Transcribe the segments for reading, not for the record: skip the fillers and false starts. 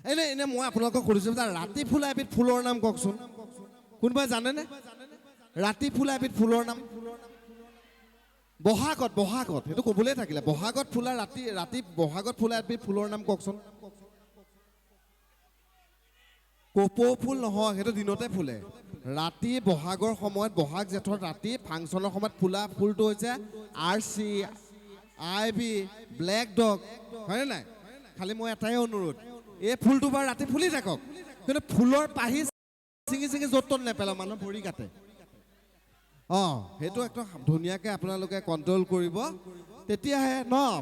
এনে মই আপোনালোকক সুধিছোঁ যে ৰাতি ফুলা এবিধ ফুলৰ নাম কওকচোন কোনোবাই জানেনে ৰাতি ফুলা এবিধ ফুলৰ নাম বহাগত সেইটো ক'বলৈ থাকিলে বহাগত ফুলা ৰাতি বহাগত ফুলা এবিধ ফুলৰ নাম কওকচোন কপৌ ফুল নহয় সেইটো দিনতে ফুলে ৰাতি বহাগৰ সময়ত বহাগ জেঠৰ ৰাতি ফাংচনৰ সময়ত ফুলা ফুলটো হৈছে আৰচি আইভি ব্লেক ডগ হয়নে নাই খালি মই এটাই অনুৰোধ এই ফুলটো বাৰু ৰাতি ফুলি থাকক কিন্তু ফুলৰ পাহি চিঙি য'ত ত'ত নেপেলাও মানুহ ভৰি কাটে সেইটো একদম ধুনীয়াকৈ আপোনালোকে কণ্ট্ৰল কৰিব তেতিয়াহে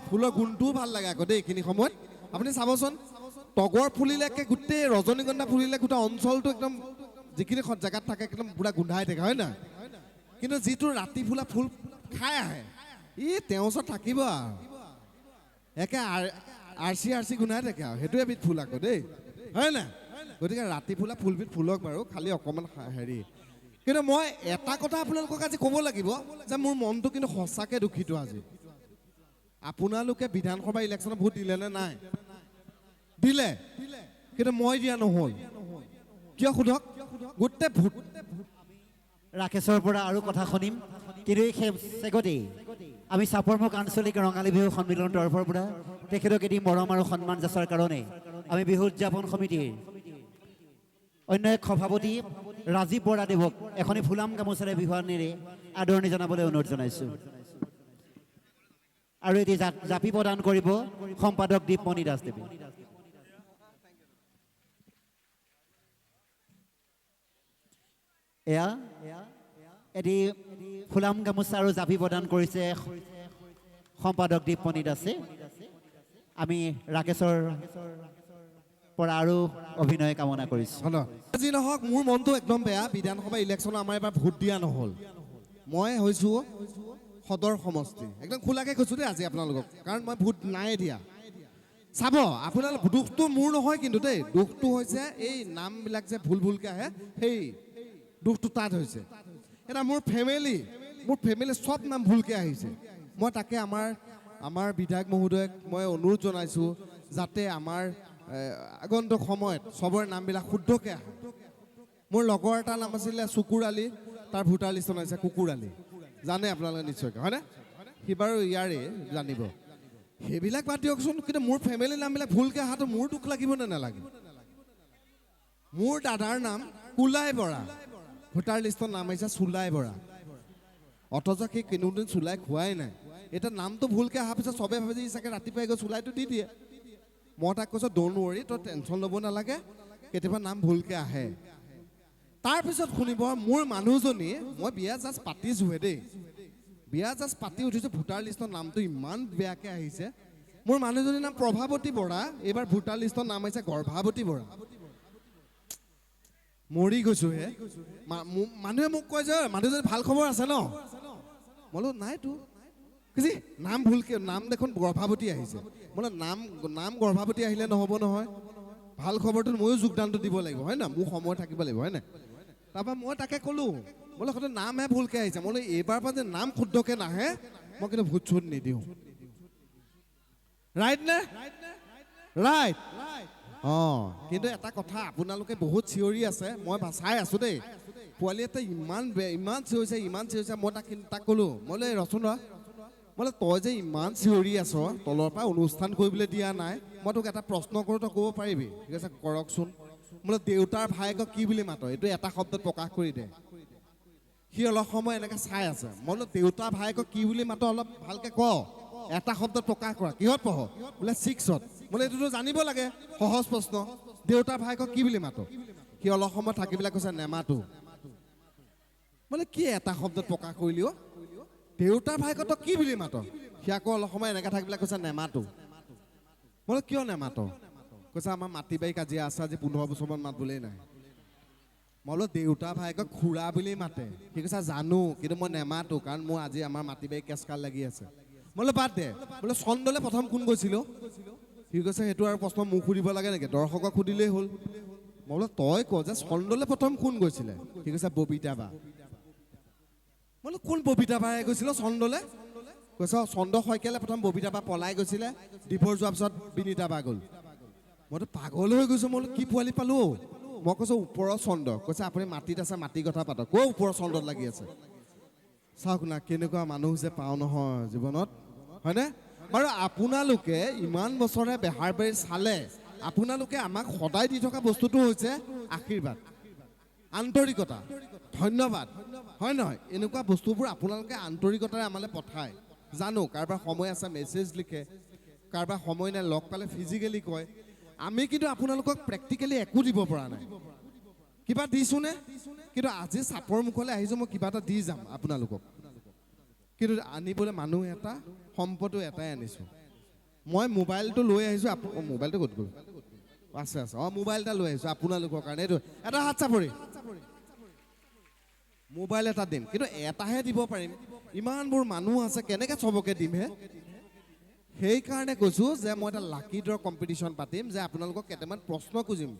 ফুলৰ গুণটোও ভাল লাগে আকৌ দেই এইখিনি সময়ত আপুনি চাবচোন তগৰ ফুলিলেকে গোটেই ৰজনীগন্ধা ফুলিলে গোটেই অঞ্চলটো একদম যিখিনি জেগাত থাকে একদম পুৰা গোন্ধাই থাকে হয় নাই কিন্তু যিটো ৰাতি ফুলা ফুল খাই আহে তেওঁ ওচৰত থাকিব আৰু একে আৰচি গোন্ধাই থাকে আৰু সেইটোৱে এবিধ ফুল আকৌ দেই হয় নাই গতিকে ৰাতি ফুলা ফুলবিধ ফুলক বাৰু খালি অকণমান হেৰি কিন্তু মই এটা কথা আপোনালোকক আজি ক'ব লাগিব যে মোৰ মনটো কিন্তু সঁচাকৈ দুখিত আজি আপোনালোকে বিধানসভা ইলেকশ্যনত ভোট দিলে নে নাই দিলে কিন্তু মই দিয়া নহ'ল কিয় সোধক গোটেই ভোট ৰাকেশৰ পৰা আৰু কথা শুনিম কিন্তু এই চেগতে আমি চাপৰমুখ আঞ্চলিক ৰঙালী বিহু সন্মিলনৰ তৰফৰ পৰা তেখেতক এটি মৰম আৰু সন্মান যাচাৰ কাৰণে আমি বিহু উদযাপন সমিতিৰ অন্য এক সভাপতি ৰাজীৱ বৰাদেৱক এখনি ফুলাম গামোচাৰে বিহুৱানেৰে আদৰণি জনাবলৈ অনুৰোধ জনাইছোঁ আৰু এটি জাপি প্ৰদান কৰিব সম্পাদক দীপমণি দাসদেৱে এটি ফুলাম গামোচা আৰু জাপি প্ৰদান কৰিছে সম্পাদক দীপমণি দাসে আমি ৰাকেশৰ পৰা আৰু অভিনয় কামনা কৰিছোঁ যি নহওক মোৰ মনটো একদম বেয়া বিধানসভা ইলেকশ্যনত আমাৰ এবাৰ ভোট দিয়া নহ'ল মই হৈছোঁ সদৰ সমষ্টি একদম খোলাকৈ কৈছোঁ দেই আজি আপোনালোকক কাৰণ মই ভোট নাই দিয়া চাব আপোনালোক দুখটো মোৰ নহয় কিন্তু দেই দুখটো হৈছে এই নামবিলাক যে ভুলকৈ আহে সেই দুখটো তাত হৈছে এটা মোৰ ফেমিলি চব নাম ভুলকৈ আহিছে মই তাকে আমাৰ বিধায়ক মহোদয়ক মই অনুৰোধ জনাইছোঁ যাতে আমাৰ আগন্তুক সময়ত চবৰে নামবিলাক শুদ্ধকৈ আহে মোৰ লগৰ এটাৰ নাম আছিলে চকুৰ আলি তাৰ ভোটাৰ লিষ্টত আহিছে কুকুৰ আলি জানে আপোনালোকে নিশ্চয়কৈ হয়নে সি বাৰু ইয়াৰে জানিব সেইবিলাক বাদ দিয়কচোন কিন্তু মোৰ ফেমিলিৰ নামবিলাক ভুলকৈ অহাটো মোৰ দুখ লাগিব নে নালাগে মোৰ দাদাৰ নাম কুলাই বৰা ভোটাৰ লিষ্টত নাম আহিছে চুলাই বৰা অথচ সেই কোনোদিন চুলাই খোৱাই নাই এতিয়া নামটো ভুলকৈ অহাৰ পিছত চবে ভাবে যে চাগে ৰাতিপুৱাই গৈ চুলাইটো দি দিয়ে মই তাক কৈছোঁ ড'ণ্ট ৱৰি তই টেনশ্যন ল'ব নালাগে কেতিয়াবা নাম ভুলকৈ আহে তাৰপিছত শুনিব মোৰ মানুহজনী মই বিয়া জাষ্ট পাতিছোঁহে দেই বিয়া জাষ্ট পাতি উঠিছোঁ ভোটাৰ লিষ্টৰ নামটো ইমান বেয়াকৈ আহিছে মোৰ মানুহজনীৰ নাম প্ৰভাৱতী বৰা এইবাৰ ভোটাৰ লিষ্টৰ নাম আহিছে গৰ্ভাৱতী বৰা মৰি গৈছোঁ হে মানুহে মোক কয় যে মানুহজনী ভাল খবৰ আছে ন মই বোলো নাইতো কি নাম ভুলকৈ নাম দেখোন গৰ্ভাৱতী আহিছে বোলে নাম গৰ্ভাৱতী আহিলে নহ'ব নহয় ভাল খবৰটোত ময়ো যোগদানটো দিব লাগিব হয় না মোৰ সময় থাকিব লাগিব হয় নাই তাৰপৰা মই তাকে ক'লোঁ বোলে সেইটো নামহে ভুলকৈ আহিছে মই বোলো এইবাৰ পৰা যে নাম শুদ্ধকৈ নাহে মই কিন্তু ভোট চোট নিদিওঁ ৰাইট নে ৰাইট কিন্তু এটা কথা আপোনালোকে বহুত চিঞৰি আছে মই চাই আছোঁ দেই পোৱালি এটা ইমান চিঞৰিছে মই তাক ক'লোঁ মই বোলে ৰচোন বোলে তই যে ইমান চিঞৰি আছ তলৰ পৰা অনুষ্ঠান কৰিবলৈ দিয়া নাই মই তোক এটা প্ৰশ্ন কৰোঁ তই ক'ব পাৰিবি ঠিক আছে কৰকচোন বোলে দেউতাৰ ভায়েকক কি বুলি মাত এইটো এটা শব্দত প্ৰকাশ কৰি দে সি অলপ সময় এনেকৈ চাই আছে মই বোলো দেউতাৰ ভায়েকক কি বুলি মাত অলপ ভালকৈ ক এটা শব্দত প্ৰকাশ কৰা কিহত পঢ় বোলে 6ত বোলে এইটোতো জানিব লাগে সহজ প্ৰশ্ন দেউতাৰ ভায়েকক কি বুলি মাত সি অলপ সময় থাকি পেলাই কৈছে নেমাতো বোলে কি এটা শব্দত প্ৰকাশ কৰিলি দেউতাৰ ভায়েকক তই কি বুলি মাত সি আকৌ অলপ সময় এনেকৈ থাকি পেলাই কৈছে নেমাতো বোলে কিয় নেমাত কৈছে আমাৰ মাটি বাৰী কাজিয়া আছে আজি 15 বছৰমান মাতবোলেই নাই মই বোলো দেউতা ভায়েকক খুৰা বুলি মাতে সি কৈছে জানো কিন্তু মই নেমাতো কাৰণ মোৰ আজি আমাৰ মাটি বাৰী কেচকাল লাগি আছে মই বোলো বাদ দে বোলে চন্দলৈ প্ৰথম কোন গৈছিলোঁ সি কৈছে সেইটো আৰু প্ৰশ্ন মোক সুধিব লাগে নেকি দৰ্শকক সুধিলেই হ'ল মই বোলো তই ক যে চন্দলৈ প্ৰথম কোন গৈছিলে সি কৈছে ববিতা বা মই বোলো কোন ববিতা বাই গৈছিল চন্দলৈ কৈছে চন্দ্ৰ শইকীয়ালে প্ৰথম ববিতা বা পলাই গৈছিলে ডিভোৰ্চ যোৱাৰ পিছত বিনীতা বা গ'ল মইতো পাগল হৈ গৈছোঁ। মই বোলো কি পোৱালি পালোঁ? মই কৈছোঁ ওপৰৰ চন্দ্ৰ। কৈছে আপুনি মাটিত আছে, মাটিৰ কথা পাতক। ক'ৰ ওপৰৰ চন্দ্ৰত লাগি আছে? চাওক না কেনেকুৱা মানুহ যে পাওঁ নহয় জীৱনত, হয়নে? বাৰু আপোনালোকে ইমান বছৰে বেহাৰবাৰী চালে, আপোনালোকে আমাক সদায় দি থকা বস্তুটো হৈছে আশীৰ্বাদ, আন্তৰিকতা, ধন্যবাদ, হয় নহয়? এনেকুৱা বস্তুবোৰ আপোনালোকে আন্তৰিকতাৰে আমালৈ পঠায়। জানো কাৰোবাৰ সময় আছে মেছেজ লিখে, কাৰোবাৰ সময় নাই লগ পালে ফিজিকেলি কয়। আমি কিন্তু আপোনালোকক প্ৰেক্টিকেলি একো দিব পৰা নাই। কিবা দিছোঁনে? কিন্তু আজি চাপৰ মুখলৈ আহিছোঁ, মই কিবা এটা দি যাম আপোনালোকক। কিন্তু আনিবলৈ মানুহ এটা, সম্পদো এটাই আনিছোঁ। মই মোবাইলটো লৈ আহিছোঁ। মোবাইলটো ক'ত গ'ল? আছে আছে। মোবাইল এটা লৈ আহিছোঁ আপোনালোকৰ কাৰণে। এইটো এটা হাত চাপৰি মোবাইল এটা দিম, কিন্তু এটাহে দিব পাৰিম। ইমানবোৰ মানুহ আছে, কেনেকৈ চবকে দিমহে? সেইকাৰণে কৈছোঁ যে মই এটা লাকি ড্ৰ কম্পিটিশ্যন পাতিম, যে আপোনালোকক কেইটামান প্ৰশ্ন খুজিম,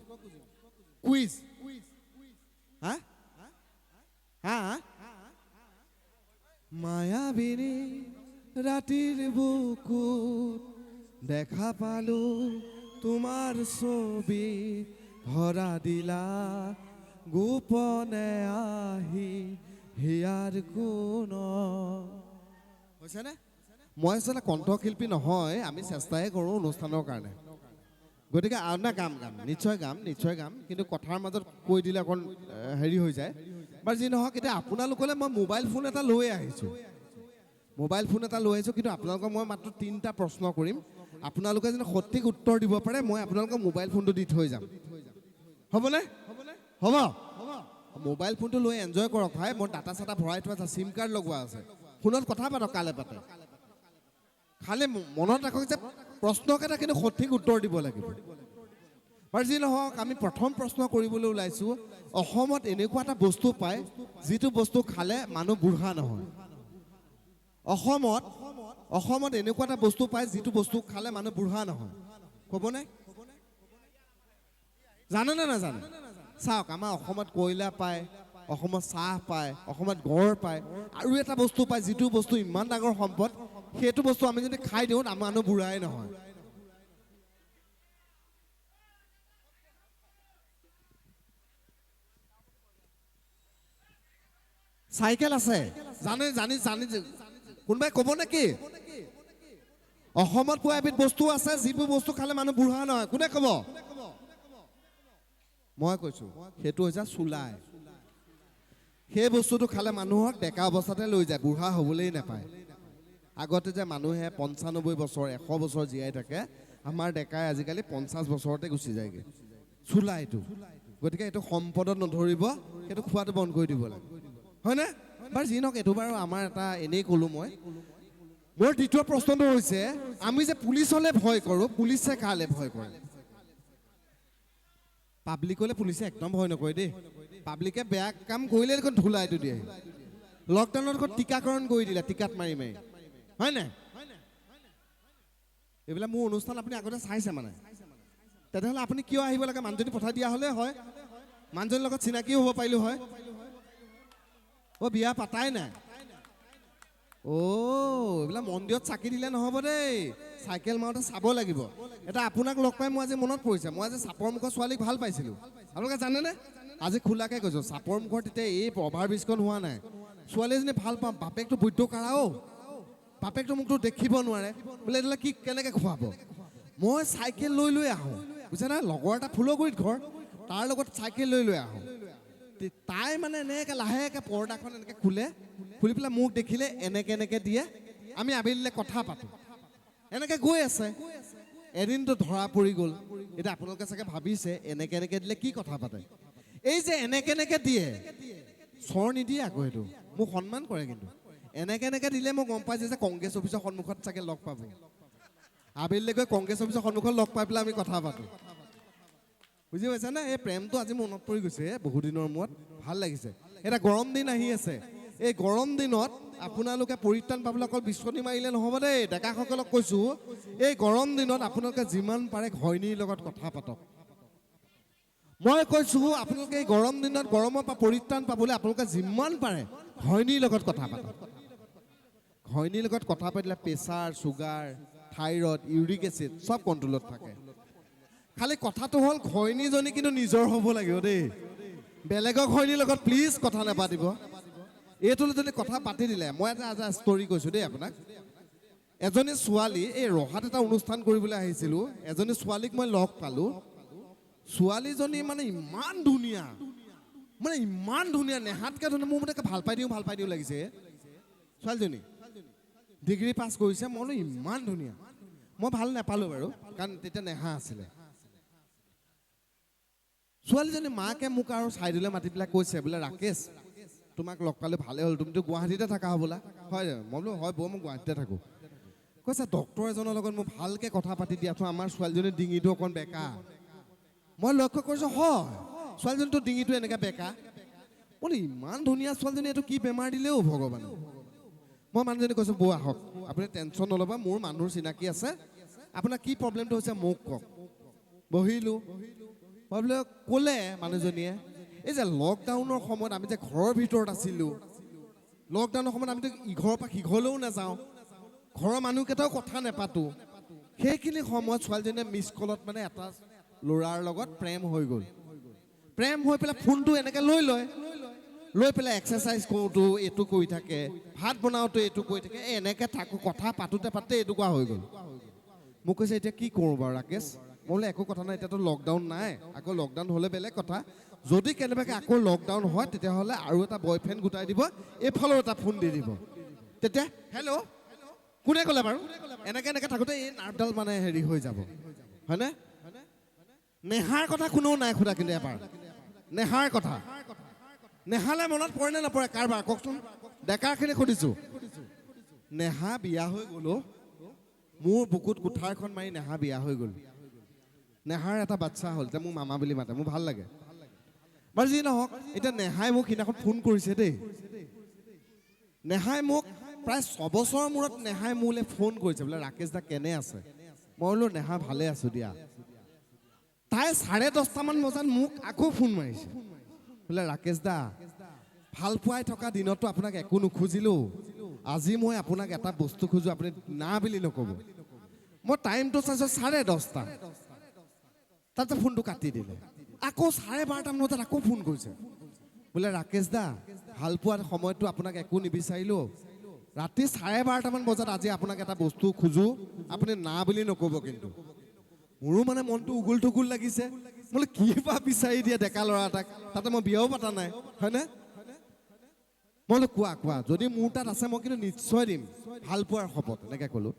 কুইজ। হা হা মায়াবিনী ৰাতিৰ বুকুত দেখা পালো তোমাৰ ছবি, ভৰা দিলা গোপনে আহি হিয়াৰ কোন। হৈছেনে? মই আচলতে কণ্ঠশিল্পী নহয়, আমি চেষ্টাহে কৰোঁ অনুষ্ঠানৰ কাৰণে। গতিকে না গাম নিশ্চয় গাম, কিন্তু কথাৰ মাজত কৈ দিলে অকণ হেৰি হৈ যায়। বাৰু যি নহওক, এতিয়া আপোনালোকলৈ মই মোবাইল ফোন এটা লৈ আহিছোঁ। কিন্তু আপোনালোকক মই মাত্ৰ 3টা প্ৰশ্ন কৰিম। আপোনালোকে যেন সঠিক উত্তৰ দিব পাৰে, মই আপোনালোকক মোবাইল ফোনটো দি থৈ যাম। হ'বনে? হ'ব। মোবাইল ফোনটো লৈ এনজয় কৰক ভাই। মোৰ ডাটা চাটা ভৰাই থোৱা আছে, চিম কাৰ্ড লগোৱা আছে। ফোনত কথা পাতক কালে পাতে। খালি মনত ৰাখক যে প্ৰশ্নকেইটা কিন্তু সঠিক উত্তৰ দিব লাগিব। বাৰু যি নহওক, আমি প্ৰথম প্ৰশ্ন কৰিবলৈ ওলাইছোঁ। অসমত এনেকুৱা এটা বস্তু পায়, যিটো বস্তু খালে মানুহ বুঢ়া নহয়। অসমত এনেকুৱা এটা বস্তু পায়, যিটো বস্তু খালে মানুহ বুঢ়া নহয়। ক'বনে? জানেনে নাজানে? চাওক, আমাৰ অসমত কয়লা পায়, অসমত চাহ পায়, অসমত গড় পায়, আৰু এটা বস্তু পায়, যিটো বস্তু ইমান ডাঙৰ সম্পদ, সেইটো বস্তু আমি যদি খাই দিওঁ আমাৰ মানুহ বুঢ়াই নহয়। চাইকেল আছে। জানি কোনোবাই ক'ব নেকি? অসমত পোৱা এবিধ বস্তু আছে, যিবোৰ বস্তু খালে মানুহ বুঢ়া নহয়। কোনে ক'ব? মই কৈছোঁ, সেইটো হৈছে চুলাই। সেই বস্তুটো খালে মানুহক ডেকা অৱস্থাতে লৈ যায়, বুঢ়া হ'বলেই নাপায়। আগতে যে মানুহে 95 বছৰ 100 বছৰ জীয়াই থাকে, আমাৰ ডেকাই আজিকালি 50 বছৰতে গুচি যায়গৈ। চুলাইটো। গতিকে এইটো সম্পদত নধৰিব, সেইটো খোৱাটো বন্ধ কৰি দিব লাগে, হয়নে? বাৰু যি নহওক, এইটো বাৰু আমাৰ এটা এনেই ক'লোঁ মই। মোৰ দ্বিতীয় প্ৰশ্নটো হৈছে, আমি যে পুলিচলৈ ভয় কৰোঁ, পুলিচে কালে ভয় কৰে? পাব্লিকলৈ পুলিচে একদম ভয় নকৰে দেই। পাব্লিকে বেয়া কাম কৰিলে দেখোন ধুলাইটো দিয়ে। লকডাউনত দেখোন টীকাকৰণ কৰি দিলে, টিকাত মাৰি হয় নাই? এইবিলাক মোৰ অনুষ্ঠান আপুনি আগতে চাইছে মানে। তেতিয়াহ'লে আপুনি কিয় আহিব লাগে? মানুহজনী পঠাই দিয়া হ'লে হয়, মানুহজনীৰ লগত চিনাকিও হ'ব পাৰিলোঁ হয়। বিয়া পাতাই নাই? এইবিলাক মন্দিৰত চাকি দিলে নহ'ব দেই, চাইকেল মাৰোঁতে চাব লাগিব। এটা আপোনাক লগ পাই মোৰ আজি মনত পৰিছে, মই আজি চাপৰ মুখৰ ছোৱালীক ভাল পাইছিলোঁ। আপোনালোকে জানেনে? আজি খোলাকে কৈছোঁ, চাপৰ মুখৰ তেতিয়া এই অভাৰ ব্ৰিজখন হোৱা নাই। ছোৱালী এজনী ভাল পাম, বাপেকটো বৈদ্য কাৰা। বাপেকটো মোকতো দেখিব নোৱাৰে, বোলে এইডালে কি কেনেকৈ খুৱাব? মই চাইকেল লৈ আহোঁ, বুজিছে না? লগৰ এটা ফুলগুৰিত ঘৰ, তাৰ লগত চাইকেল লৈ আহোঁ। তাই মানে এনেকৈ লাহেকৈ পৰ্দাখন এনেকৈ খুলি পেলাই মোক দেখিলে এনেকৈ দিয়ে। আমি আবেলিলৈ কথা পাতোঁ, এনেকৈ গৈ আছে। এদিনটো ধৰা পৰি গ'ল। এতিয়া আপোনালোকে চাগে ভাবিছে, এনেকৈ দিলে কি কথা পাতে? এই যে এনেকৈ দিয়ে, চৰ নিদিয়ে আকৌ, সেইটো মোক সন্মান কৰে। কিন্তু এনেকৈ দিলে মই গম পাইছোঁ যে কংগ্ৰেছ অফিচৰ সন্মুখত চাগে লগ পাব। আবেলিলৈ গৈ কংগ্ৰেছ অফিচৰ সন্মুখত লগ পাই পেলাই আমি কথা পাতোঁ। বুজি পাইছে নে? এই প্ৰেমটো আজি মনত পৰি গৈছে বহুত দিনৰ মূৰত, ভাল লাগিছে। এতিয়া গৰম দিন আহি আছে, এই গৰম দিনত আপোনালোকে পৰিত্ৰাণ পাবলৈ অকল বিচনী মাৰিলে নহ'ব দেই। ডেকাসকলক কৈছোঁ, এই গৰম দিনত আপোনালোকে যিমান পাৰে ঘৈণীৰ লগত কথা পাতক। মই কৈছোঁ, আপোনালোকে এই গৰম দিনত গৰমৰ পৰা পৰিত্ৰাণ পাবলৈ আপোনালোকে যিমান পাৰে ঘৈণীৰ লগত কথা পাতক। ঘৈণীৰ লগত কথা পাতিলে pressure, sugar, thyroid, uric acid চব কণ্ট্ৰলত থাকে। খালি কথাটো হ'ল ঘৈণীজনী কিন্তু নিজৰ হ'ব লাগিব দেই বেলেগৰ ঘৈণীৰ লগত প্লিজ কথা নাপাতিব এইটো যদি কথা পাতি দিলে মই এটা ষ্টৰী কৈছোঁ দেই আপোনাক এজনী ছোৱালী এই ৰহাত এটা অনুষ্ঠান কৰিবলৈ আহিছিলোঁ এজনী ছোৱালীক মই লগ পালোঁ ছোৱালীজনী মানে ইমান ধুনীয়া নেহাতকৈ ধুনীয়া মোৰ মতে ভাল পাই দিওঁ লাগিছে ছোৱালীজনী ডিগ্ৰী পাছ কৰিছে মই বোলো ইমান ধুনীয়া মই ভাল নাপালোঁ বাৰু কাৰণ তেতিয়া নেহা আছিলে ছোৱালীজনী মাকে মোক আৰু চাইডলৈ মাতি পেলাই কৈছে বোলে ৰাকেশ তোমাক লগ পালে ভালে হ'ল তুমিতো গুৱাহাটীতে থাকা হ'বলা হয় মই বোলো হয় বৌ মই গুৱাহাটীতে থাকোঁ কৈছে ডক্তৰ এজনৰ লগত মই ভালকৈ কথা পাতি দিয়াচোন আমাৰ ছোৱালীজনীৰ ডিঙিটো অকণ বেকা মই লক্ষ্য কৰিছোঁ হয় ছোৱালীজনীটো ডিঙিটো এনেকৈ বেকা বোলো ইমান ধুনীয়া ছোৱালীজনী এইটো কি বেমাৰ দিলেও ভগৱান মই মানুহজনী কৈছোঁ বৌ আহক আপুনি টেনশ্যন নল'ব মোৰ মানুহৰ চিনাকি আছে আপোনাৰ কি প্ৰব্লেমটো হৈছে মোক কওক বহিলোঁ মই বোলে ক'লে মানুহজনীয়ে এই যে লকডাউনৰ সময়ত আমি যে ঘৰৰ ভিতৰত আছিলোঁ লকডাউনৰ সময়ত আমিতো ইঘৰৰ পৰা সিঘৰলৈও নাযাওঁ ঘৰৰ মানুহকেইটাও কথা নাপাতোঁ সেইখিনি সময়ত ছোৱালীজনীয়ে মিছ কলত মানে এটা ল'ৰাৰ লগত প্ৰেম হৈ গ'ল প্ৰেম হৈ পেলাই ফোনটো এনেকৈ লৈ পেলাই এক্সাৰচাইজ কৰোঁতো এইটো কৰি থাকে ভাত বনাওঁতে এইটো কৰি থাকে এনেকৈ থাকোঁ কথা পাতোতে এইটো কোৱা হৈ গ'ল মোক কৈছে এতিয়া কি কৰোঁ বাৰু ৰাকেশ মই বোলে একো কথা নাই এতিয়াতো লকডাউন নাই আকৌ লকডাউন হ'লে বেলেগ কথা যদি কেনেবাকৈ আকৌ লকডাউন হয় তেতিয়াহ'লে আৰু এটা বয়ফ্ৰেণ্ড গোটাই দিব এইফালেও এটা ফোন দি দিব তেতিয়া হেল্ল' কোনে ক'লে বাৰু এনেকৈ থাকোঁতে এই নাৰ্ভডাল মানে হেৰি হৈ যাব হয়নে নেহাৰ কথা কোনেও নাই সোধা কিন্তু এবাৰ নেহাৰ কথা নেহালে মনত পৰে নে নপৰে কাৰবাৰ কওকচোন ডেকাৰখিনি সুধিছোঁ নেহা বিয়া হৈ গ'লো মোৰ বুকুত কুঠাৰখন মাৰি নেহা বিয়া হৈ গ'ল নেহাৰ এটা বাচ্চা হ'ল এতিয়া মোক মামা বুলি মাতে মোৰ ভাল লাগে বাৰু যি নহওক এতিয়া নেহাই মোক সিদিনাখন ফোন কৰিছে দেই নেহাই মোক প্ৰায় 6 বছৰৰ মূৰত নেহাই মোলৈ ফোন কৰিছে বোলে ৰাকেশ দা কেনে আছে মই বোলো নেহা ভালে আছোঁ দিয়া তাই 10:30মান বজাত মোক আকৌ ফোন মাৰিছে বোলে ৰাকেশ দা ভাল পোৱাই থকা দিনতো আপোনাক একো নুখুজিলোঁ আজি মই আপোনাক এটা বস্তু খোজোঁ আপুনি না বুলি নক'ব মই টাইমটো চাইছোঁ 10:30 তাতে ফোনটো কাটি দিলে আকৌ 12:30মান বজাত আকৌ ফোন কৰিছে বোলে ৰাকেশ দা ভাল পোৱাৰ সময়তো আপোনাক একো নিবিচাৰিলোঁ ৰাতি 12:30মান বজাত আজি আপোনাক এটা বস্তু খোজোঁ আপুনি না বুলি নক'ব কিন্তু মোৰো মানে মনটো উগুল থুগুল লাগিছে বোলে কি বা বিচাৰি দিয়ে ডেকা ল'ৰা এটাক তাতে মই বিয়াও পতা নাই হয়নে মই বোলো কোৱা যদি মোৰ তাত আছে মই কিন্তু নিশ্চয় দিম ভাল পোৱাৰ শপত এনেকৈ ক'লোঁ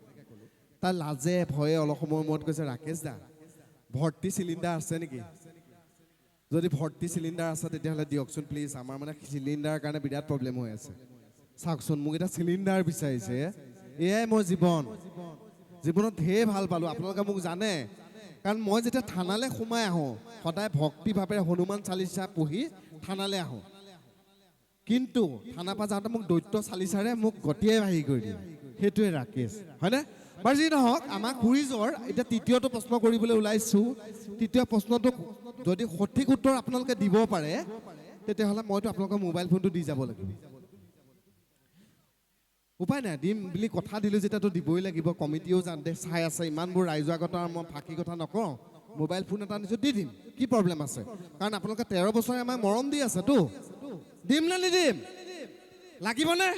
তাই লাজে ভয়ে অলপ সময়ৰ মূৰত কৈছে ৰাকেশ দা ভৰ্তি চিলিণ্ডাৰ আছে নেকি যদি ভৰ্তি চিলিণ্ডাৰ আছে তেতিয়াহ'লে দিয়কচোন প্লিজ আমাৰ মানে চিলিণ্ডাৰৰ কাৰণে বিৰাট প্ৰব্লেম হৈ আছে চাওকচোন মোক এটা চিলিণ্ডাৰ বিচাৰিছে এয়াই মই জীৱনত ঢেৰ ভাল পালোঁ আপোনালোকে মোক জানে কাৰণ মই যেতিয়া থানালৈ সোমাই আহোঁ সদায় ভক্তিভাৱেৰে হনুমান চালিচা পঢ়ি থানালৈ আহোঁ কিন্তু থানাৰ পৰা যাওঁতে মোক দৈত্য চালিচাৰে মোক গতিয়ে বাঢ়ি কৰি দিয়ে সেইটোৱে ৰাকেশ হয়নে বাৰু যি নহওক আমাক কুইজৰ এতিয়া তৃতীয়টো প্ৰশ্ন কৰিবলৈ ওলাইছোঁ তৃতীয় প্ৰশ্নটো যদি সঠিক উত্তৰ আপোনালোকে দিব পাৰে তেতিয়াহ'লে মইতো আপোনালোকৰ মোবাইল ফোনটো দি যাব লাগিব উপায় নাই দিম বুলি কথা দিলোঁ যেতিয়াতো দিবই লাগিব কমিটিও চাই আছে ইমানবোৰ ৰাইজৰ আগত আৰু মই ফাঁকি কথা নকওঁ মোবাইল ফোন এটা আনিছোঁ দি দিম কি প্ৰব্লেম আছে কাৰণ আপোনালোকে 13 বছৰে আমাক মৰম দি আছেতো দিম নে নিদিম লাগিবনে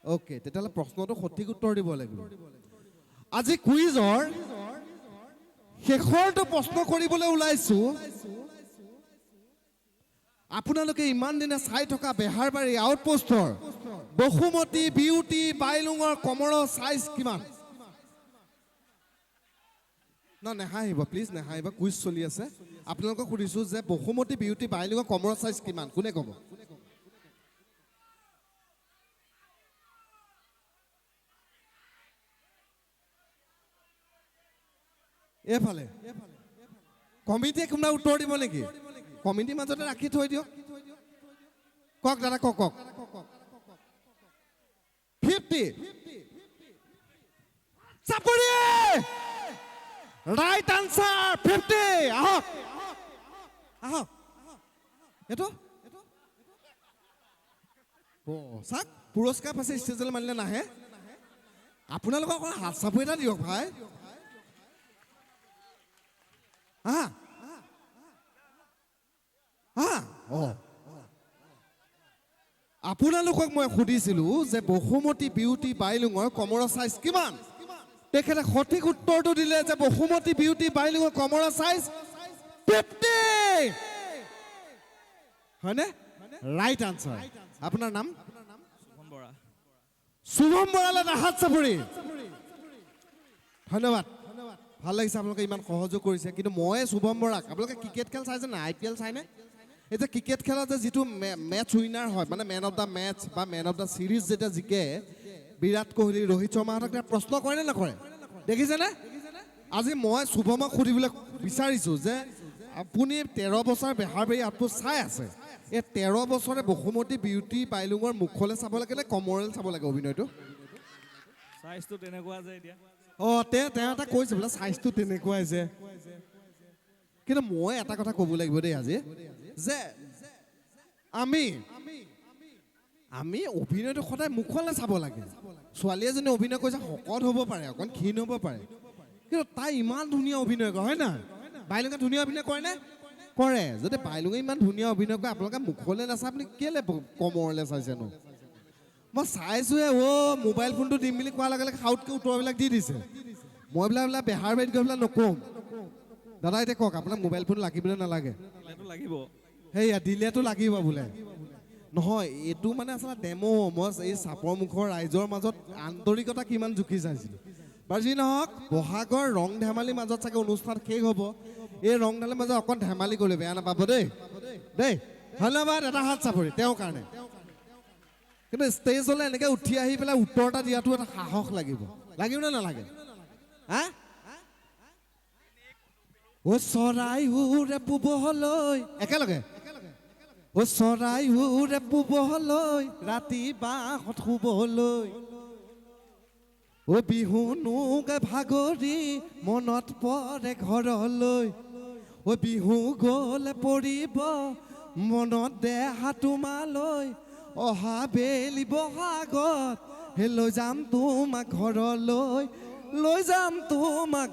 অ'কে তেতিয়াহ'লে প্ৰশ্নটো সঠিক উত্তৰ দিব লাগিব আজি কুইজৰ শেষৰটো প্ৰশ্ন কৰিবলৈ ওলাইছোঁ আপোনালোকে ইমান দিনে চাই থকা বেহাৰবাৰী আউটপোষ্টৰ বসুমতী বিউটি বাইলুঙৰ কমৰৰ চাইজ কিমান নেহাঁহিব প্লিজ নেহাঁহিব কুইজ চলি আছে আপোনালোকক সুধিছোঁ যে বসুমতী বিউটি বাইলুঙৰ কমৰৰ চাইজ কিমান কোনে ক'ব এইফালে কমিটিয়ে কোনোবা উত্তৰ দিব নেকি কমিটিৰ মাজতে ৰাখি থৈ দিয়ক কওক দাদা কওক 50 চাপৰি ৰাইট আনসাৰ 50 আহক এইটো চাক পুৰস্কাৰ পাইছে ষ্টেজলৈ মানিলে নাহে আপোনালোকক অকণ হাত চাপৰি এটা দিয়ক ভাই হা হা আপোনালোকক মই সুধিছিলো যে বসুমতী বিউটি বাইলুঙৰ কমৰৰ চাইজ কিমান তেখেতে সঠিক উত্তৰটো দিলে যে বসুমতী বিউটি বাইলুঙৰ কমৰৰ চাইজ 50 হয়নে ৰাইট আনসাৰ আপোনাৰ নাম শুভম বৰালে হাত চাপৰি ধন্যবাদ ভাল লাগিছে আপোনালোকে ইমান সহযোগ কৰিছে কিন্তু মই শুভম বৰাক আপোনালোকে ক্ৰিকেট খেল চাইছে না IPL চাইনে এটা ক্ৰিকেট খেলত যে যিটো মেচ উইনাৰ হয় মানে মেন অফ দ্য মেচ বা মেন অফ দ্য সিৰিজ যেটা জিকে বিৰাট কোহলি ৰোহিত শৰ্মাহঁতক প্ৰশ্ন কৰে নে নকৰে দেখিছেনে আজি মই শুভমক সুধিবলৈ বিচাৰিছো যে আপুনি 13 বছৰ বেহাৰবাৰী আউটপোষ্ট চাই আছে এই 13 বছৰে বসুমতী বিউটি বাইলুঙৰ মুখলৈ চাব লাগে নে কমৰেল চাব লাগে অভিনয়টো সাইজটো তেনেকুৱা যে এতিয়া তেওঁ এটা কৈছে বোলে সাইজটো তেনেকুৱাই যে কিন্তু মই এটা কথা ক'ব লাগিব দেই আজি যে আমি অভিনয়টো সদায় মুখলৈ চাব লাগে ছোৱালী এজনী অভিনয় কৰিছে শকত হ'ব পাৰে অকণ ক্ষীণ হ'ব পাৰে কিন্তু তাই ইমান ধুনীয়া অভিনয় কৰে হয় না বাইলুঙে ধুনীয়া অভিনয় কৰে নে কৰে যদি বাইলুঙে ইমান ধুনীয়া অভিনয় কৰে আপোনালোকে মুখলৈ নাচায় আপুনি কেলে কমৰলৈ চাইছেনো মই চাইছোৱে মোবাইল ফোনটো দিম বুলি কোৱাৰ লগে লগে সাউতকৈ উত্তৰবিলাক দি দিছে মই বোলে বেহাৰবাৰীত গৈ পেলাই নকওঁ দাদা এতিয়া কওক আপোনাক মোবাইল ফোন লাগিবলৈ নালাগে লাগিব সেয়া দিলেতো লাগিব বোলে নহয় এইটো মানে আচলতে ডেমো মই এই চাপৰ মুখৰ ৰাইজৰ মাজত আন্তৰিকতা কিমান জুখি চাইছিলোঁ বাৰু যি নহওক বহাগৰ ৰং ধেমালিৰ মাজত চাগে অনুষ্ঠান শেষ হ'ব এই ৰং ধেমালিৰ মাজত অকণ ধেমালি কৰিলে বেয়া নাপাব দেই ধন্যবাদ এটা হাত চাপৰি তেওঁৰ কাৰণে কিন্তু ষ্টেজলৈ এনেকৈ উঠি আহি পেলাই উত্তৰ এটা দিয়াটো এটা সাহস লাগিব নে নালাগে হা চৰাই উৰে পুবলৈ একেলগে চৰাই উৰে পুবলৈ ৰাতি বাঁহত শুবলৈ বিহুনো গে ভাগৰি মনত পৰে ঘৰলৈ বিহু গ'লে পৰিব মনত দেহা তোমালৈ অহা বেলি বহাগত লৈ যাম তোমাক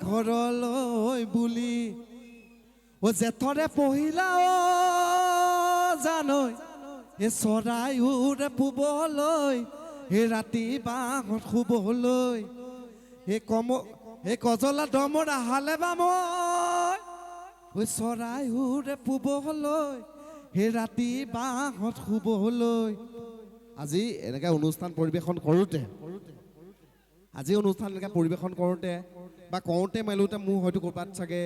ঘৰলৈ বুলি জেঠৰে পহিলা জানৈ চৰাই উৰে পুবলৈ ৰাতি বাঁহত শুবলৈ কজলা দমৰ আহালে বা মই চৰাই উৰে পুবলৈ ৰাতি বাঁহত শুবলৈ আজি এনেকৈ অনুষ্ঠান পৰিৱেশন কৰোঁতে বা কওঁতে মেলোঁতে মোৰ হয়তো ক'ৰবাত চাগে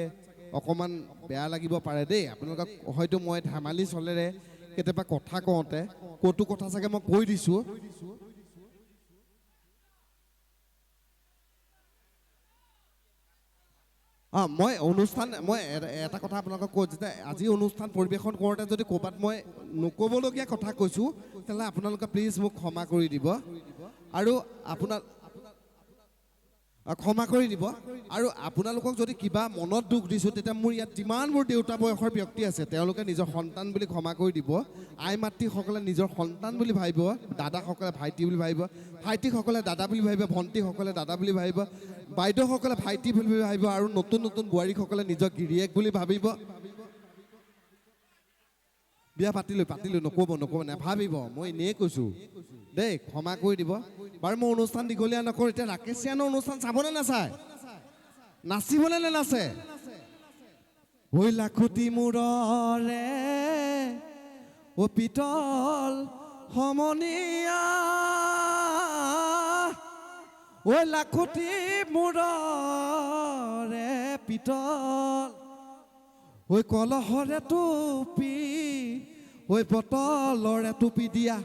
অকণমান বেয়া লাগিব পাৰে দেই আপোনালোকক হয়তো মই ধেমালি চলেৰে কেতিয়াবা কথা কওঁতে ক'তো কথা চাগে মই কৈ দিছোঁ মই এটা কথা আপোনালোকক কওঁ যে আজি অনুষ্ঠান পৰিৱেশন কৰোঁতে যদি ক'ৰবাত মই নক'বলগীয়া কথা কৈছোঁ তেতিয়াহ'লে আপোনালোকে প্লিজ মোক ক্ষমা কৰি দিব আৰু আপোনালোকক যদি কিবা মনত দুখ দিছোঁ তেতিয়া মোৰ ইয়াত যিমানবোৰ দেউতা বয়সৰ ব্যক্তি আছে তেওঁলোকে নিজৰ সন্তান বুলি ক্ষমা কৰি দিব আই মাতৃসকলে নিজৰ সন্তান বুলি ভাবিব দাদাসকলে ভাইটি বুলি ভাবিব ভাইটিসকলে দাদা বুলি ভাবিব ভণ্টিসকলে দাদা বুলি ভাবিব বাইদেউসকলে ভাইটি বুলি ভাবিব আৰু নতুন নতুন বোৱাৰীসকলে নিজৰ গিৰিয়েক বুলি ভাবিব বিয়া পাতিলোঁ নক'ব নাভাবিব মই এনেই কৈছোঁ দেই ক্ষমা কৰি দিব বাৰু মই অনুষ্ঠান দীঘলীয়া নকৰোঁ এতিয়া ৰাকেশ চিয়ানৰ অনুষ্ঠান চাবনে নাচায় নাচিবনে নাচে লাখুটি মূৰৰে পিতল সমনীয়া লাখুটি মূৰৰে পিতল কলহৰে টুপি বটলৰে টুপি দিয়া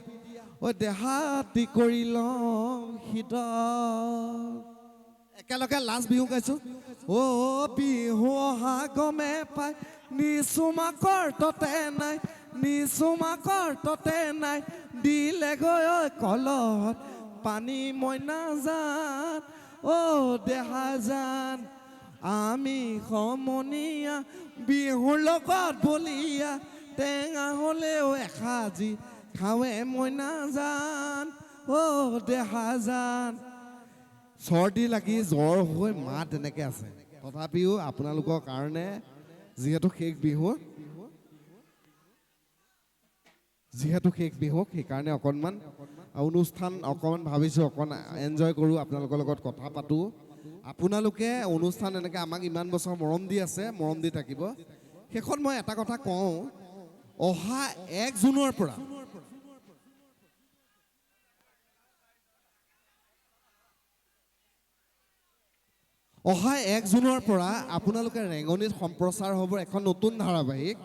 দেহাতি কৰি লওঁ শীতল একেলগে লাষ্ট বিহু গাইছোঁ বিহু অহা গমে পাই নিচুমাকৰ ততে নাই দিলে গৈ কলহত পানী মই নাজান দেহা জান আমি সমনীয়া বিহুৰ লগত বলিয়া টেঙা হ'লেও এসাজি খাৱে মই নাজান দেহা জান চৰ্দি লাগি জ্বৰ হৈ মাত এনেকৈ আছে তথাপিও আপোনালোকৰ কাৰণে যিহেতু শেষ বিহু সেইকাৰণে অকণমান অনুষ্ঠান অকণমান ভাবিছোঁ অকণমান এনজয় কৰোঁ, আপোনালোকৰ লগত কথা পাতোঁ। আপোনালোকে অনুষ্ঠান এনেকৈ আমাক ইমান বছৰ মৰম দি আছে, মৰম দি থাকিব। শেষত মই এটা কথা কওঁ, অহা 1 জুনৰ পৰা আপোনালোকে ৰেঙনিত সম্প্ৰচাৰ হ'ব এখন নতুন ধাৰাবাহিক,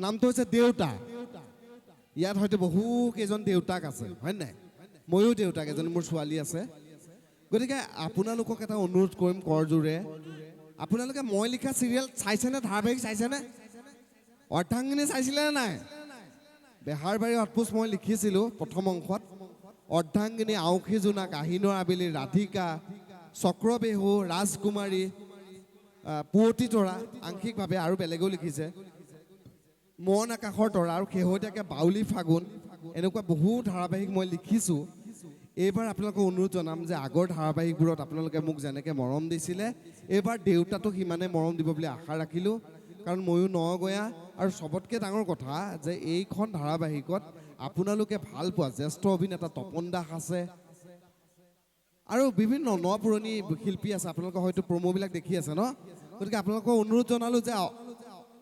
নামটো হৈছে দেউতা। ইয়াত হয়তো বহু কেইজন দেউতাক আছে, হয় নাই? ময়ো দেউতাক, এজনী মোৰ ছোৱালী আছে। গতিকে আপোনালোকক এটা অনুৰোধ কৰিম কৰজোৰে, আপোনালোকে মই লিখা চিৰিয়েল চাইছেনে? ধাৰাবাহিক চাইছেনে? অৰ্ধাংগিনী চাইছিলে নে নাই? বেহাৰবাৰী অতপোচ মই লিখিছিলোঁ প্ৰথম অংশত। অৰ্ধাংগিনী, আউসী জোনাক, আহিনৰ আবেলি, ৰাধিকা, চক্ৰবেহু, ৰাজকুমাৰী, পুৱতি তৰা আংশিকভাৱে, আৰু বেলেগেও লিখিছে, মন আকাশৰ তৰা, আৰু শেহতীয়াকৈ বাউলী ফাগুন, এনেকুৱা বহু ধাৰাবাহিক মই লিখিছোঁ। এইবাৰ আপোনালোকক অনুৰোধ জনাম যে আগৰ ধাৰাবাহিকবোৰত আপোনালোকে মোক যেনেকৈ মৰম দিছিলে, এইবাৰ দেউতাটোক সিমানে মৰম দিব বুলি আশা ৰাখিলোঁ। কাৰণ ময়ো নগঞা, আৰু চবতকৈ ডাঙৰ কথা যে এইখন ধাৰাবাহিকত আপোনালোকে ভাল পোৱা জ্যেষ্ঠ অভিনেতা তপন দাস আছে, আৰু বিভিন্ন পুৰণি শিল্পী আছে। আপোনালোকে হয়তো প্ৰম'বিলাক দেখি আছে ন? গতিকে আপোনালোকক অনুৰোধ জনালোঁ যে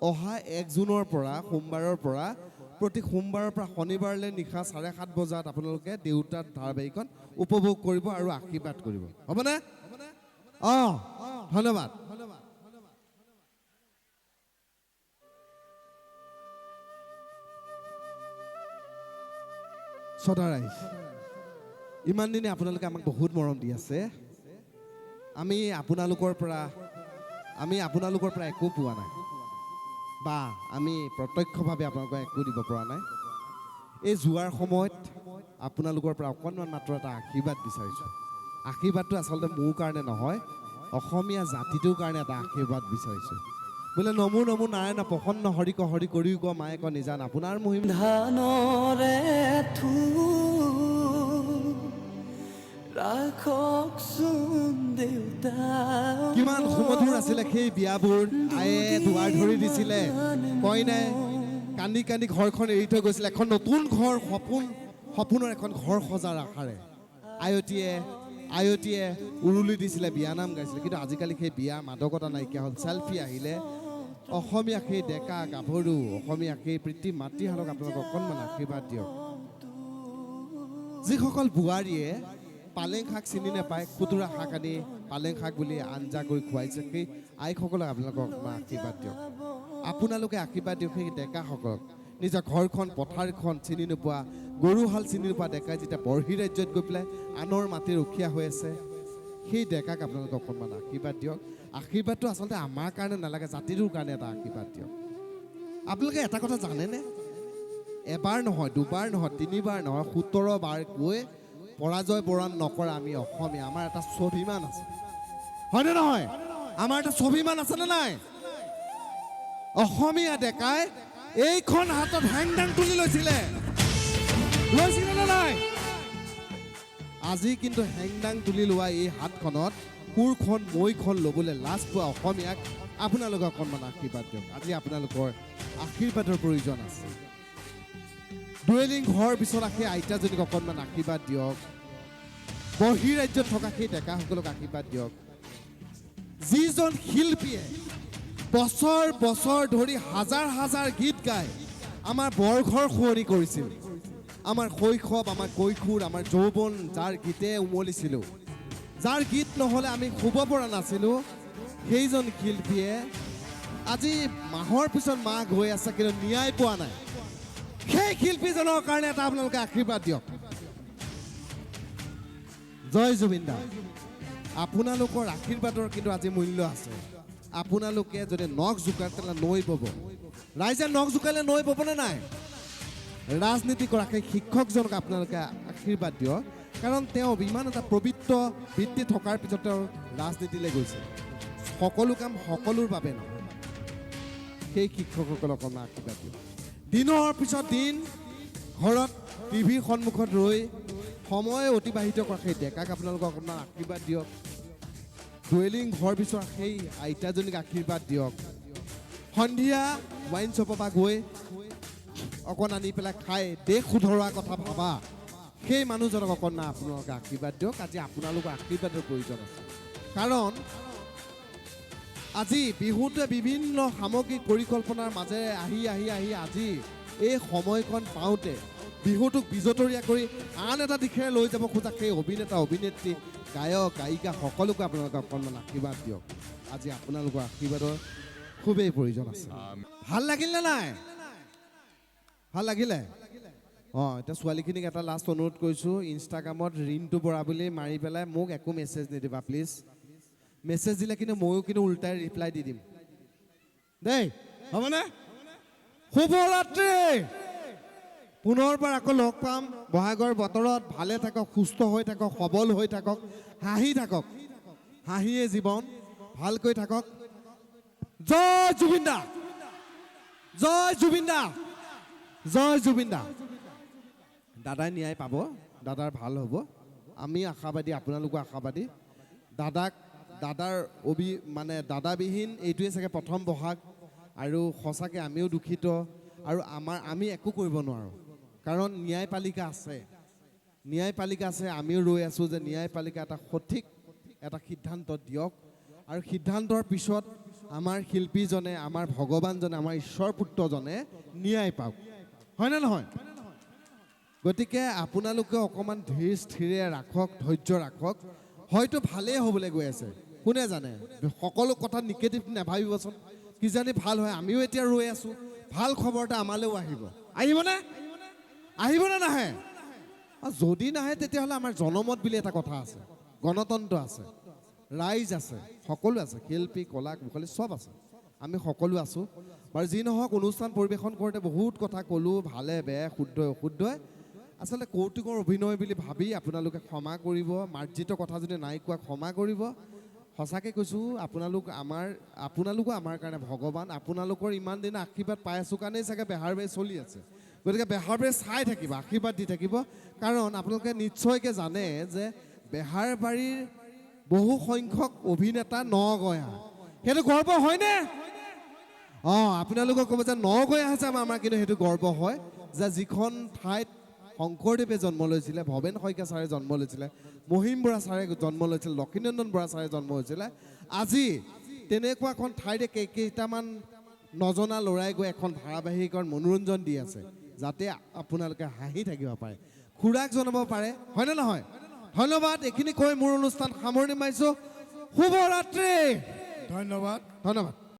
অহা 1 জুনৰ পৰা, সোমবাৰৰ পৰা, প্ৰতি সোমবাৰৰ পৰা শনিবাৰলৈ নিশা 7:30 বজাত আপোনালোকে দেউতাৰ ধাৰাবাহিকখন উপভোগ কৰিব আৰু আশীৰ্বাদ কৰিব, হ'বনে? ধন্যবাদ। সদায় ইমান দিনে আপোনালোকে আমাক বহুত মৰম দি আছে। আমি আপোনালোকৰ পৰা একো পোৱা নাই, বা আমি প্ৰত্যক্ষভাৱে আপোনালোকক একো দিব পৰা নাই। এই যোৱাৰ সময়ত আপোনালোকৰ পৰা অকণমান মাত্ৰ এটা আশীৰ্বাদ বিচাৰিছোঁ। আশীৰ্বাদটো আচলতে মোৰ কাৰণে নহয়, অসমীয়া জাতিটোৰ কাৰণে এটা আশীৰ্বাদ বিচাৰিছোঁ। বোলে নমো নমো নাৰায়ণ প্ৰসন্ন হৰি ক হৰি কৰি ক মায়ে ক নিজান আপোনাৰ মহিম ধানৰে ৰাখকচোন দেউতা। কিমান সুমধুৰ আছিলে সেই বিয়াবোৰ। আয়ে দুৱাৰ ধৰি দিছিলে, কইনাই কান্দি কান্দি ঘৰখন এৰি থৈ গৈছিলে, এখন নতুন ঘৰ, সপোনৰ এখন ঘৰ সজাৰ আশাৰে। আয়তীয়ে উৰুলি দিছিলে, বিয়ানাম গাইছিলে। কিন্তু আজিকালি সেই বিয়াৰ মাদকতা নাইকিয়া হ'ল। চেলফি আহিলে। অসমীয়া সেই ডেকা গাভৰু, অসমীয়া সেই পিতৃ মাতৃহালক আপোনালোকক অকণমান আশীৰ্বাদ দিয়ক। যিসকল বোৱাৰীয়ে পালেং শাক চিনি নাপায়, খুতুৰা শাক আনি পালেং শাক বুলি আঞ্জা কৰি খুৱাইছে, সেই আইসকলক আপোনালোকক অকণমান আশীৰ্বাদ দিয়ক। আপোনালোকে আশীৰ্বাদ দিয়ক সেই ডেকাসকলক। নিজৰ ঘৰখন, পথাৰখন চিনি নোপোৱা, গৰুহাল চিনি নোপোৱা ডেকাই যেতিয়া বৰ্হি ৰাজ্যত গৈ পেলাই আনৰ মাটি ৰখীয়া হৈ আছে, সেই ডেকাক আপোনালোকে অকণমান আশীৰ্বাদ দিয়ক। আশীৰ্বাদটো আচলতে আমাৰ কাৰণে নালাগে, জাতিটোৰ কাৰণে এটা আশীৰ্বাদ দিয়ক। আপোনালোকে এটা কথা জানেনে? এবাৰ নহয়, দুবাৰ নহয়, 3বাৰ নহয়, 17 বাৰ কৈ পৰাজয় বৰণ নকৰা আমি অসমীয়া। আমাৰ এটা স্বাভিমান আছে, হয়নে নহয়? আমাৰ এটা স্বাভিমান আছেনে নাই? অসমীয়া ডেকাই এইখন হাতত হেংদাং তুলি লৈছিলে নে নাই? আজি কিন্তু হেংদাং তুলি লোৱা এই হাতখনত কোৰখন মৈখন ল'বলৈ লাজ পোৱা অসমীয়াক আপোনালোকে অকণমান আশীৰ্বাদ দিয়ক। আজি আপোনালোকৰ আশীৰ্বাদৰ প্ৰয়োজন আছে। ডুৱেলিং ঘৰ বিচৰা সেই আইতাজনীক অকণমান আশীৰ্বাদ দিয়ক। বৰ্হি ৰাজ্যত থকা সেই ডেকাসকলক আশীৰ্বাদ দিয়ক। যিজন শিল্পীয়ে বছৰ বছৰ ধৰি হাজাৰ হাজাৰ গীত গাই আমাৰ বৰঘৰ শুৱনি কৰিছিল, আমাৰ শৈশৱ, আমাৰ কৈশোৰ, আমাৰ যৌৱন, যাৰ গীতে উমলিছিলোঁ, যাৰ গীত নহ'লে আমি শুব পৰা নাছিলোঁ, সেইজন শিল্পীয়ে আজি মাহৰ পিছত মাহ গৈ আছে, কিন্তু ন্যায় পোৱা নাই। সেই শিল্পীজনৰ কাৰণে এটা আপোনালোকে আশীৰ্বাদ দিয়ক। জয় জুবিন দা। আপোনালোকৰ আশীৰ্বাদৰ কিন্তু আজি মূল্য আছে। আপোনালোকে যদি নখ জোকায় তেতিয়াহ'লে নৈ বব। ৰাইজে নখ জোকালে নৈ ববনে নাই? ৰাজনীতি কৰা সেই শিক্ষকজনক আপোনালোকে আশীৰ্বাদ দিয়ক, কাৰণ তেওঁ ইমান এটা পবিত্ৰ বৃত্তি থকাৰ পিছত তেওঁ ৰাজনীতিলৈ গৈছে। সকলো কাম সকলোৰ বাবে নহয়। সেই শিক্ষকসকলক অকণমান আশীৰ্বাদ দিয়ক। দিনৰ পিছত দিন ঘৰত টিভিৰ সন্মুখত ৰৈ সময় অতিবাহিত কৰা সেই ডেকাক আপোনালোকক অকণমান আশীৰ্বাদ দিয়ক। ডুৱেলিং ঘৰ বিচৰা সেই আইতাজনীক আশীৰ্বাদ দিয়ক। সন্ধিয়া ৱাইন শ্বপৰ পৰা গৈ অকণ আনি পেলাই খাই দেশ শুধৰোৱা কথা ভাবা সেই মানুহজনক অকণ আপোনালোকে আশীৰ্বাদ দিয়ক। আজি আপোনালোকৰ আশীৰ্বাদৰ প্ৰয়োজন আছে, কাৰণ আজি বিহুটোৱে বিভিন্ন সামগ্ৰিক পৰিকল্পনাৰ মাজেৰে আহি আজি এই সময়কণ পাওঁতে বিহুটোক বিজতৰীয়া কৰি আন এটা দিশেৰে লৈ যাব খোজা সেই অভিনেতা অভিনেত্ৰী গায়ক গায়িকা সকলোকে আপোনালোকে অকণমান আশীৰ্বাদ দিয়ক। আজি আপোনালোকৰ আশীৰ্বাদৰ খুবেই প্ৰয়োজন আছে। ভাল লাগিল নে নাই? ভাল লাগিলে? অঁ, এতিয়া ছোৱালীখিনিক এটা লাষ্ট অনুৰোধ কৰিছোঁ, ইনষ্টাগ্ৰামত ৰিণ্টু বৰা বুলি মাৰি পেলাই মোক একো মেছেজ নিদিবা প্লিজ। মেছেজ দিলে কিন্তু ময়ো কিন্তু উল্টাই ৰিপ্লাই দি দিম দেই, হ'বনে? শুভৰাত্ৰি। পুনৰবাৰ আকৌ লগ পাম বহাগৰ বতৰত। ভালে থাকক, সুস্থ হৈ থাকক, সবল হৈ থাকক, হাঁহি থাকক। হাঁহিয়ে জীৱন, ভালকৈ থাকক। জয় জুবিন দা, জয় জুবিন দা, জয় জুবিন দা। দাদাই ন্যায় পাব, দাদাৰ ভাল হ'ব, আমি আশাবাদী, আপোনালোকো আশাবাদী। দাদাৰ দাদাবিহীন এইটোৱে চাগে প্ৰথম বহাগ, আৰু সঁচাকৈ আমিও দুখিত, আৰু আমি একো কৰিব নোৱাৰোঁ, কাৰণ ন্যায়পালিকা আছে, ন্যায়পালিকা আছে। আমিও ৰৈ আছোঁ যে ন্যায়পালিকা এটা সঠিক এটা সিদ্ধান্ত দিয়ক, আৰু সিদ্ধান্তৰ পিছত আমাৰ শিল্পীজনে, আমাৰ ভগৱানজনে, আমাৰ ঈশ্বৰ পুত্ৰজনে ন্যায় পাওক, হয়নে নহয়? গতিকে আপোনালোকে অকণমান ধীৰ স্থিৰে ৰাখক, ধৈৰ্য ৰাখক। হয়তো ভালেই হ'বলৈ গৈ আছে, কোনে জানে? সকলো কথা নিগেটিভ নাভাবিবচোন, কিজানি ভাল হয়। আমিও এতিয়া ৰৈ আছোঁ, ভাল খবৰ এটা আমালৈও আহিব। আহিবনে? আহিবনে নাহে? যদি নাহে তেতিয়াহ'লে আমাৰ জনমত বুলি এটা কথা আছে, গণতন্ত্ৰ আছে, ৰাইজ আছে, সকলো আছে, শিল্পী কলা কুশলী চব আছে, আমি সকলো আছোঁ। বাৰু যি নহওক, অনুষ্ঠান পৰিৱেশন কৰোঁতে বহুত কথা ক'লোঁ, ভালে বেয়া, শুদ্ধই অশুদ্ধই। আচলতে কৌতুকৰ অভিনয় বুলি ভাবি আপোনালোকে ক্ষমা কৰিব, মাৰ্জিত কথা যদি নাই কোৱা ক্ষমা কৰিব। সঁচাকৈ কৈছোঁ, আপোনালোকো আমাৰ কাৰণে ভগৱান। আপোনালোকৰ ইমান দিনে আশীৰ্বাদ পাই আছোঁ কাৰণেই চাগে বেহাৰবাৰী চলি আছে। গতিকে বেহাৰবাৰী চাই থাকিব, আশীৰ্বাদ দি থাকিব, কাৰণ আপোনালোকে নিশ্চয়কৈ জানে যে বেহাৰবাৰীৰ বহু সংখ্যক অভিনেতা নগঞা। সেইটো গৰ্ব হয়নে? অঁ, আপোনালোকক ক'ব যে নগঞা হৈছে আমাৰ, কিন্তু সেইটো গৰ্ব হয় যে যিখন ঠাইত শংকৰদেৱে জন্ম লৈছিলে, ভৱেন শইকীয়া ছাৰে জন্ম লৈছিলে, মহিম বৰা ছাৰে জন্ম লৈছিলে, লক্ষীনন্দন বৰা ছাৰে জন্ম হৈছিলে, আজি তেনেকুৱা এখন ঠাইতে কেইটামান নজনা ল'ৰাই গৈ এখন ধাৰাবাহিকৰ মনোৰঞ্জন দি আছে, যাতে আপোনালোকে হাঁহি থাকিব পাৰে, খুৰাক জনাব পাৰে, হয়নে নহয়? ধন্যবাদ। এইখিনি কৈ মোৰ অনুষ্ঠান সামৰণি মাৰিছোঁ। শুভৰাত্ৰি। ধন্যবাদ। ধন্যবাদ।